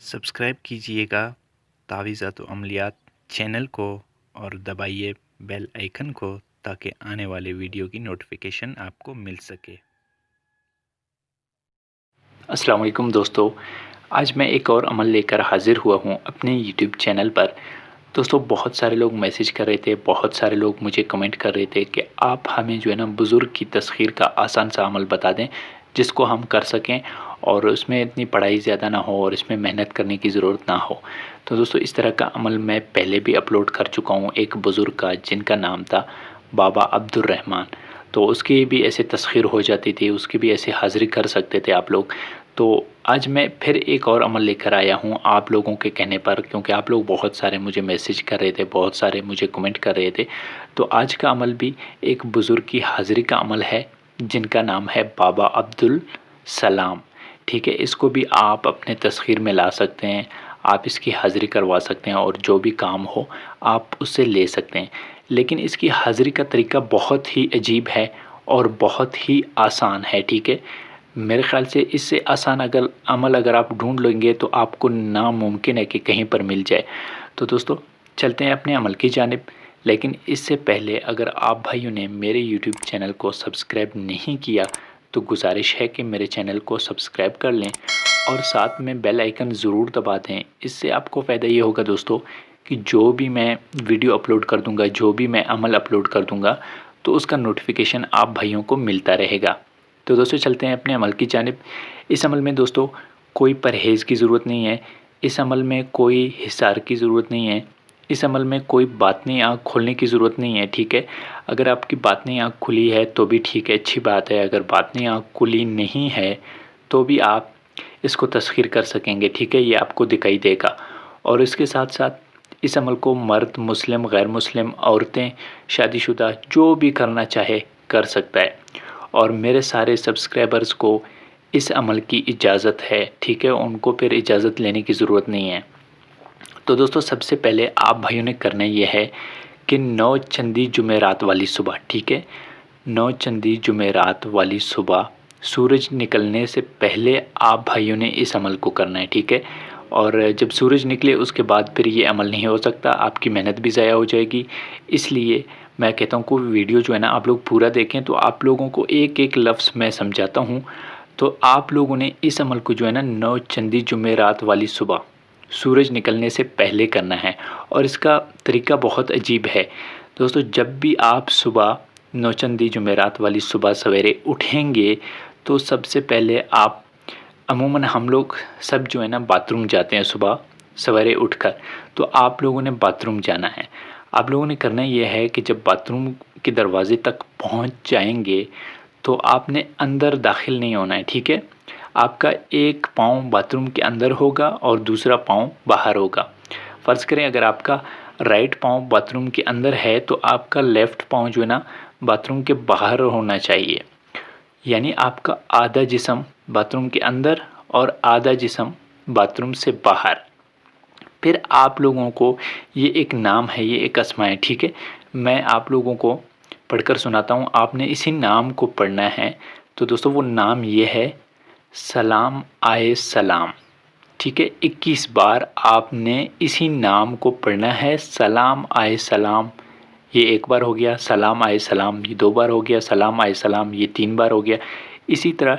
Subscribe कीजिएगा तावीज़ात व अमलियात channel को और दबाइए बेल आइकन को ताकि आने वाले वीडियो की नोटिफिकेशन आपको मिल सके। अस्सलाम वालेकुम दोस्तों, आज मैं एक और अमल लेकर हाज़िर हुआ हूँ अपने यूट्यूब चैनल पर। दोस्तों, बहुत सारे लोग मैसेज कर रहे थे, बहुत सारे लोग मुझे कमेंट कर रहे थे कि आप हमें जो है ना बुज़ुर्ग की तस्ख़ीर का आसान सा अमल बता दें जिसको हम कर सकें और उसमें इतनी पढ़ाई ज़्यादा ना हो और इसमें मेहनत करने की ज़रूरत ना हो। तो दोस्तों, इस तरह का अमल मैं पहले भी अपलोड कर चुका हूँ एक बुज़ुर्ग का, जिनका नाम था बाबा अब्दुर्रहमान। तो उसकी भी ऐसे तस्ख़ीर हो जाती थी, उसकी भी ऐसे हाज़िरी कर सकते थे आप लोग। तो आज मैं फिर एक और अमल लेकर आया हूँ आप लोगों के कहने पर, क्योंकि आप लोग बहुत सारे मुझे मैसेज कर रहे थे, बहुत सारे मुझे कमेंट कर रहे थे। तो आज का अमल भी एक बुज़ुर्ग की हाज़िरी का अमल है, जिनका नाम है बाबा अब्दुल सलाम। ठीक है, इसको भी आप अपने तस्ख़ीर में ला सकते हैं, आप इसकी हाज़िरी करवा सकते हैं और जो भी काम हो आप उससे ले सकते हैं। लेकिन इसकी हाज़िरी का तरीका बहुत ही अजीब है और बहुत ही आसान है। ठीक है, मेरे ख़्याल से इससे आसान अमल अगर आप ढूंढ लेंगे तो आपको नामुमकिन है कि कहीं पर मिल जाए। तो दोस्तों, चलते हैं अपने अमल की जानिब। लेकिन इससे पहले अगर आप भाइयों ने मेरे यूट्यूब चैनल को सब्सक्राइब नहीं किया तो गुजारिश है कि मेरे चैनल को सब्सक्राइब कर लें और साथ में बेल आइकन ज़रूर दबा दें। इससे आपको फ़ायदा ये होगा दोस्तों कि जो भी मैं वीडियो अपलोड कर दूँगा, जो भी मैं अमल अपलोड कर दूँगा, तो उसका नोटिफिकेशन आप भाइयों को मिलता रहेगा। तो दोस्तों, चलते हैं अपने अमल की जानिब। इस अमल में दोस्तों कोई परहेज़ की ज़रूरत नहीं है, इस अमल में कोई हिसार की ज़रूरत नहीं है, इस अमल में कोई बातनी आँख खोलने की ज़रूरत नहीं है। ठीक है, अगर आपकी बातनी आँख खुली है तो भी ठीक है, अच्छी बात है। अगर बातनी आँख खुली नहीं है तो भी आप इसको तस्ख़ीर कर सकेंगे। ठीक है, ये आपको दिखाई देगा। और इसके साथ साथ इस अमल को मर्द, मुस्लिम, गैर मुस्लिम, औरतें, शादीशुदा जो भी करना चाहे कर सकता है। और मेरे सारे सब्सक्राइबर्स को इस अमल की इजाज़त है। ठीक है, उनको फिर इजाज़त लेने की ज़रूरत नहीं है। तो दोस्तों, सबसे पहले आप भाइयों ने करना ये है कि 9 चंदी जुमेरात वाली सुबह, ठीक है, 9 चंदी जुमेरात वाली सुबह सूरज निकलने से पहले आप भाइयों ने इस अमल को करना है। ठीक है, और जब सूरज निकले उसके बाद फिर ये अमल नहीं हो सकता, आपकी मेहनत भी ज़ाया हो जाएगी। इसलिए मैं कहता हूँ कि वीडियो जो है ना आप लोग पूरा देखें, तो आप लोगों को एक एक लफ्ज़ मैं समझाता हूँ। तो आप लोगों ने इस अमल को जो है ना 9 चंदी जुमेरात वाली सुबह सूरज निकलने से पहले करना है और इसका तरीका बहुत अजीब है। दोस्तों, जब भी आप सुबह 9 चंदी जुमेरात वाली सुबह सवेरे उठेंगे तो सबसे पहले आप, अमूमन हम लोग सब जो है ना बाथरूम जाते हैं सुबह सवेरे उठकर, तो आप लोगों ने बाथरूम जाना है। आप लोगों ने करना ये है कि जब बाथरूम के दरवाज़े तक पहुंच जाएंगे तो आपने अंदर दाखिल नहीं होना है। ठीक है, आपका एक पाँव बाथरूम के अंदर होगा और दूसरा पाँव बाहर होगा। फ़र्ज़ करें अगर आपका राइट पाँव बाथरूम के अंदर है तो आपका लेफ़्ट पाँव जो है ना बाथरूम के बाहर होना चाहिए। यानी आपका आधा जिस्म बाथरूम के अंदर और आधा जिस्म बाथरूम से बाहर। फिर आप लोगों को ये एक नाम है, ये एक अस्मा है। ठीक है, मैं आप लोगों को पढ़कर सुनाता हूँ, आपने इसी नाम को पढ़ना है। तो दोस्तों, वो नाम ये है सलाम आए सलाम। ठीक है, 21 बार आपने इसी नाम को पढ़ना है, सलाम आए सलाम। ये एक बार हो गया, सलाम आए सलाम ये 2 बार हो गया, सलाम आए सलाम ये 3 बार हो गया। इसी तरह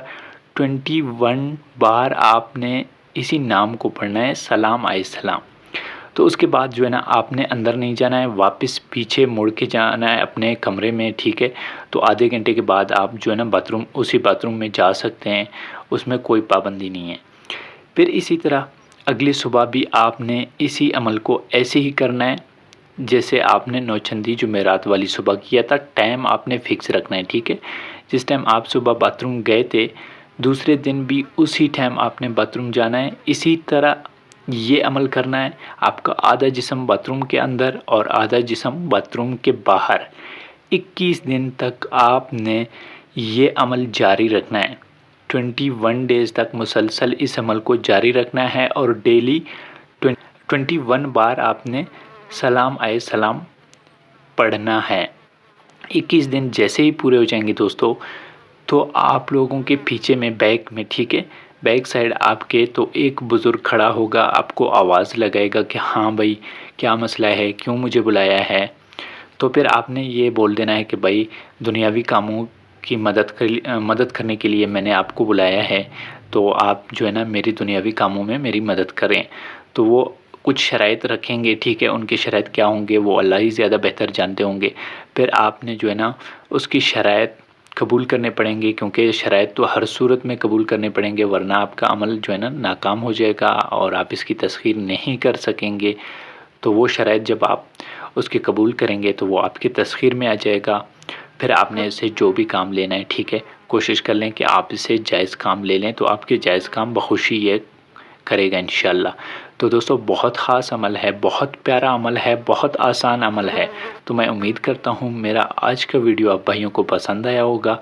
21 बार आपने इसी नाम को पढ़ना है, सलाम आए सलाम। तो उसके बाद जो है ना आपने अंदर नहीं जाना है, वापस पीछे मुड़ के जाना है अपने कमरे में। ठीक है, तो आधे घंटे के बाद आप जो है ना बाथरूम, उसी बाथरूम में जा सकते हैं, उसमें कोई पाबंदी नहीं है। फिर इसी तरह अगली सुबह भी आपने इसी अमल को ऐसे ही करना है जैसे आपने 9 चंदी जुमेरात वाली सुबह किया था। टाइम आपने फ़िक्स रखना है। ठीक है, जिस टाइम आप सुबह बाथरूम गए थे दूसरे दिन भी उसी टाइम आपने बाथरूम जाना है। इसी तरह ये अमल करना है। आपका आधा जिस्म बाथरूम के अंदर और आधा जिस्म बाथरूम के बाहर। 21 दिन तक आपने ये अमल जारी रखना है। 21 डेज़ तक मुसलसल इस अमल को जारी रखना है और डेली 21 बार आपने सलाम आए सलाम पढ़ना है। 21 दिन जैसे ही पूरे हो जाएंगे दोस्तों, तो आप लोगों के पीछे में बैक में, ठीक है, بیک سائڈ آپ کے تو ایک بزرگ کھڑا ہوگا، آپ کو آواز لگائے گا کہ ہاں بھائی کیا مسئلہ ہے، کیوں مجھے بلایا ہے. تو پھر آپ نے یہ بول دینا ہے کہ بھائی دنیاوی کاموں کی مدد کرنے کے لیے میں نے آپ کو بلایا ہے، تو آپ جو ہے نا میری دنیاوی کاموں میں میری مدد کریں. تو وہ کچھ شرائط رکھیں گے، ٹھیک ہے. ان کی شرائط کیا ہوں گے وہ اللہ ہی زیادہ بہتر جانتے ہوں گے. پھر آپ نے جو ہے نا اس کی شرائط قبول کرنے پڑیں گے، کیونکہ شرائط تو ہر صورت میں قبول کرنے پڑیں گے، ورنہ آپ کا عمل جو ہے نا ناکام ہو جائے گا اور آپ اس کی تسخیر نہیں کر سکیں گے. تو وہ شرائط جب آپ اس کے قبول کریں گے تو وہ آپ کی تسخیر میں آ جائے گا. پھر آپ نے اسے جو بھی کام لینا ہے، ٹھیک ہے، کوشش کر لیں کہ آپ اسے جائز کام لے لیں، تو آپ کے جائز کام بخوشی یہ کرے گا انشاءاللہ. تو دوستو بہت خاص عمل ہے، بہت پیارا عمل ہے، بہت آسان عمل ہے. تو میں امید کرتا ہوں میرا آج کا ویڈیو آپ بھائیوں کو پسند آیا ہوگا.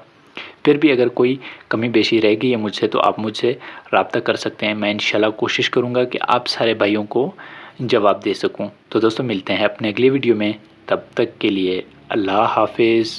پھر بھی اگر کوئی کمی بیشی رہ گئی ہے مجھ سے تو آپ مجھ سے رابطہ کر سکتے ہیں. میں انشاءاللہ کوشش کروں گا کہ آپ سارے بھائیوں کو جواب دے سکوں. تو دوستو ملتے ہیں اپنے اگلے ویڈیو میں، تب تک کے لیے اللہ حافظ.